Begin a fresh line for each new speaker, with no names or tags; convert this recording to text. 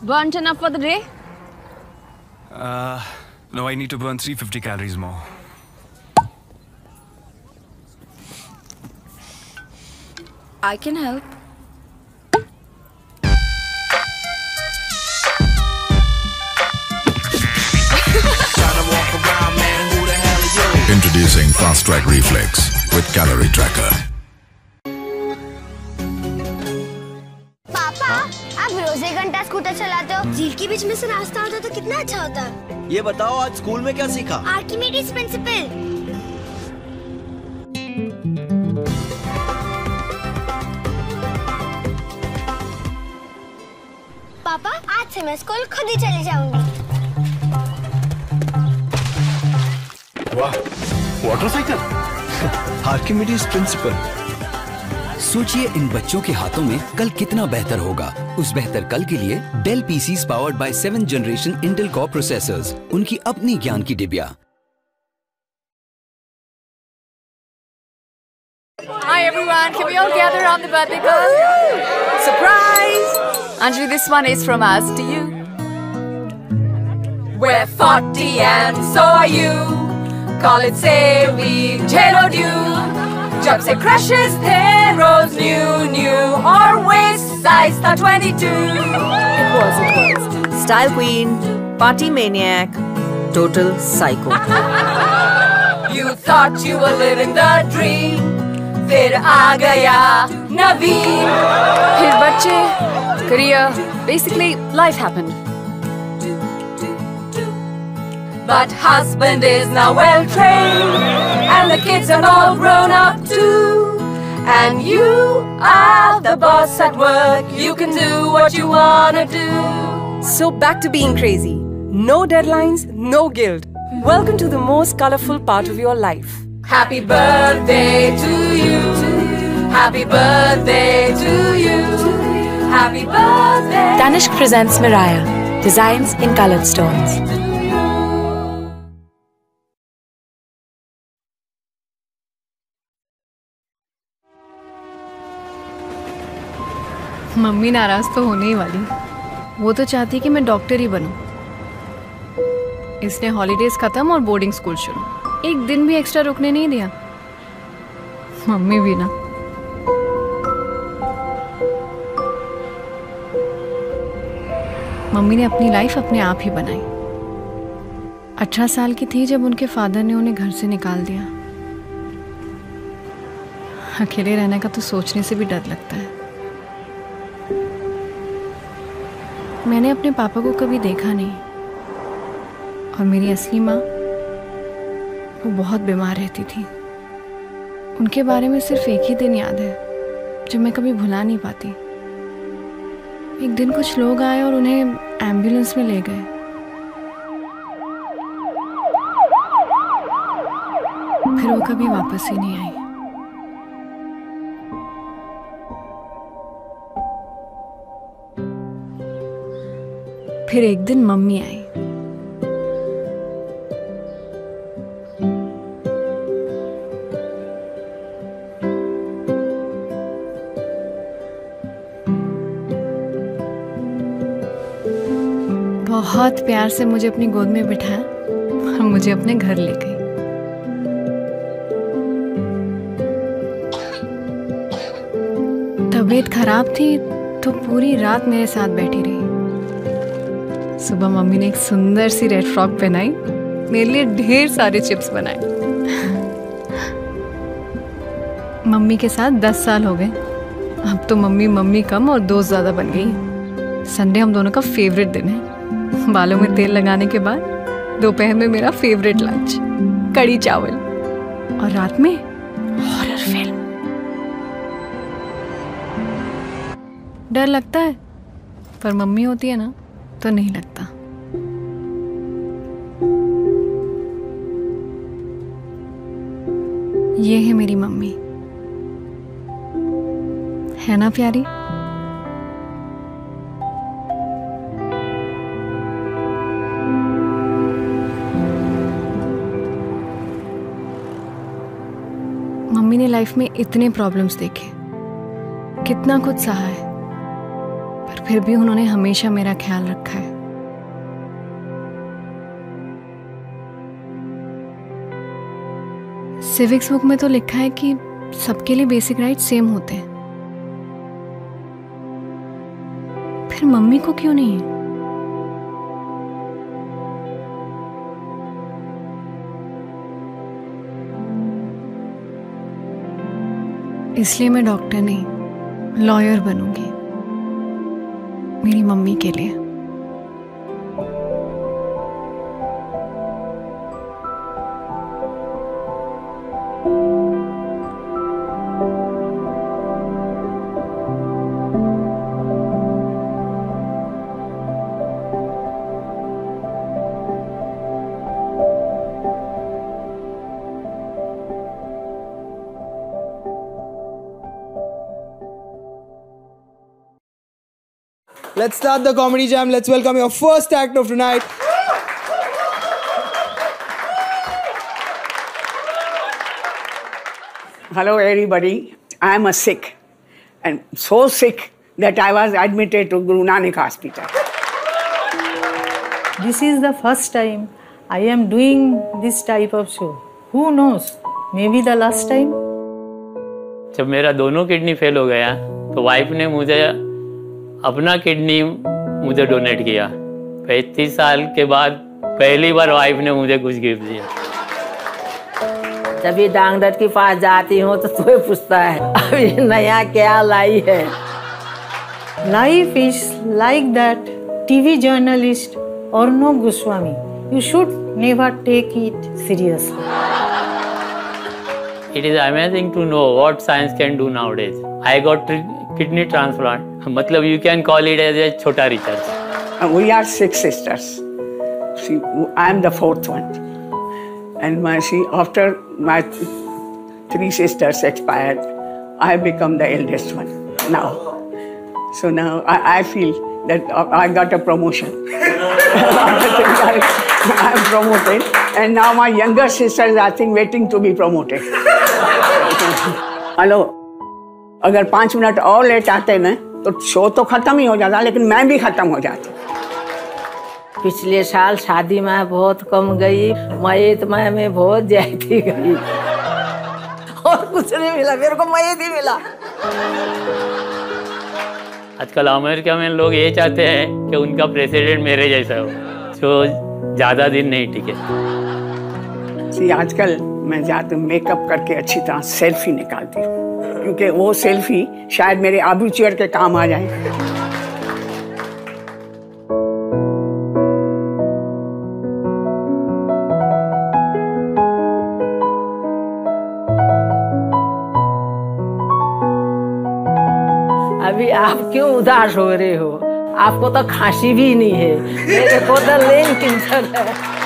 Burnt enough for the day?
No, I need to burn 350 calories more.
I can help.
Introducing Fast Track Reflex with Calorie Tracker.
पापा, आप रोज 1 घंटा scooter चलाते हो। झील के बीच में से रास्ता होता तो कितना अच्छा होता।
ये बताओ आज स्कूल में क्या सीखा?
Archimedes principal. पापा, आज से मैं स्कूल खुद ही चली जाऊंगी।
वाह, मोटरसाइकिल। Archimedes principal.
सोचिए इन बच्चों के हाथों में कल कितना बेहतर होगा। उस बेहतर कल के लिए Dell PCs powered by 7th generation Intel core processors, उनकी अपनी ज्ञान की डिबिया।
Hi everyone, can we all gather around the birthday girl? Surprise! Anjali, this one is from us to you. We're 40 and so are you. Call it say we've JLO'd you. जब से crushes थे रोज new और waist size था 22.
It was. Style queen, party maniac, total psycho.
You thought you were living the dream. फिर आ गया नवीन. फिर बच्चे, career, basically life happened. But husband is now well trained, and the kids are all grown up too. And you are the boss at work, you can do what you wanna do.
So back to being crazy. No deadlines, no guilt. Welcome to the most colorful part of your life.
Happy birthday to you. Happy birthday to you. Happy birthday.
Tanishq presents Mariah. Designs in colored stones.
Mummy नाराज तो होने ही वाली। वो तो चाहती कि मैं doctor ही बनूं। इसने हॉलीडेज खत्म और बोर्डिंग स्कूल शुरू। एक दिन भी एक्स्ट्रा रुकने नहीं दिया। मम्मी भी ना। मम्मी ने अपनी लाइफ अपने आप ही बनाई। 18 साल की थी जब उनके फादर ने उन्हें घर से निकाल दिया। अकेले रहने का तो सोचने से भी डर लगता है। मैंने अपने पापा को कभी देखा नहीं, और मेरी असली माँ वो बहुत बीमार रहती थी। उनके बारे में सिर्फ एक ही दिन याद है जो मैं कभी भुला नहीं पाती। एक दिन कुछ लोग आए और उन्हें एम्बुलेंस में ले गए। फिर वो कभी वापस ही नहीं आई। फिर एक दिन मम्मी आई। बहुत प्यार से मुझे अपनी गोद में बिठाया और मुझे अपने घर ले गई। तबीयत खराब थी तो पूरी रात मेरे साथ बैठी रही। सुबह मम्मी ने एक सुंदर सी रेड फ्रॉक पहनाई, मेरे लिए ढेर सारे चिप्स बनाए। मम्मी के साथ 10 साल हो गए। अब तो मम्मी कम और दोस्त ज्यादा बन गई। संडे हम दोनों का फेवरेट दिन है। बालों में तेल लगाने के बाद दोपहर में मेरा फेवरेट लंच कड़ी चावल, और रात में हॉरर फिल्म। डर लगता है, पर मम्मी होती है ना तो नहीं लगता। ये है मेरी मम्मी, है ना प्यारी? मम्मी ने लाइफ में इतने प्रॉब्लम्स देखे, कितना कुछ सहा है, पर फिर भी उन्होंने हमेशा मेरा ख्याल रखा है। सिविक्स बुक में तो लिखा है कि सबके लिए बेसिक राइट सेम होते हैं, फिर मम्मी को क्यों नहीं है? इसलिए मैं डॉक्टर नहीं, लॉयर बनूंगी मेरी मम्मी के लिए।
Let's start the comedy jam. Let's welcome your first act of tonight.
Hello everybody. I am a Sikh and so sick that I was admitted to Guru Nanak Hospital.
This is the first time I am doing this type of show. Who knows? Maybe the last time.
जब मेरा दोनों kidney fail हो गया तो wife ने मुझे अपना kidney मुझे डोनेट किया। 35 साल के बाद पहली बार वाइफ ने मुझे कुछ गिफ्ट दिया।
जब भी डॉक्टर के पास जाती हूँ तो कोई पूछता है अभी नया क्या लाई है।
Life is like that. TV journalist Arnab Goswami. You should never take it seriously.
It is amazing to know what science can do nowadays. I got kidney transplant. मतलब you can call it as a छोटा research.
We are 6 sisters. See, I am the 4th one. And after my 3 sisters expired, I have become the eldest one now. So now I feel that I got a promotion. I am promoted, and now my younger sisters are waiting to be promoted. Hello, अगर 5 minute और late आते ना तो show तो खत्म ही हो जाता, लेकिन मैं भी खत्म हो जाती।
पिछले साल शादी में बहुत कम गई, मयत में बहुत ज्यादा गई और कुछ नहीं मिला, मेरे को मयत ही मिला।
आजकल अमेरिका में लोग ये चाहते हैं कि उनका प्रेसिडेंट मेरे जैसा हो, जो ज्यादा दिन नहीं टिके।
आजकल मैं ज्यादा मेकअप करके अच्छी तरह सेल्फी निकालती हूँ, क्योंकि वो सेल्फी शायद मेरे आबूचेयर के काम आ जाए।
अभी आप क्यों उदास हो रहे हो? आपको तो खांसी भी नहीं है, मेरे को तो लेन टेंशन है।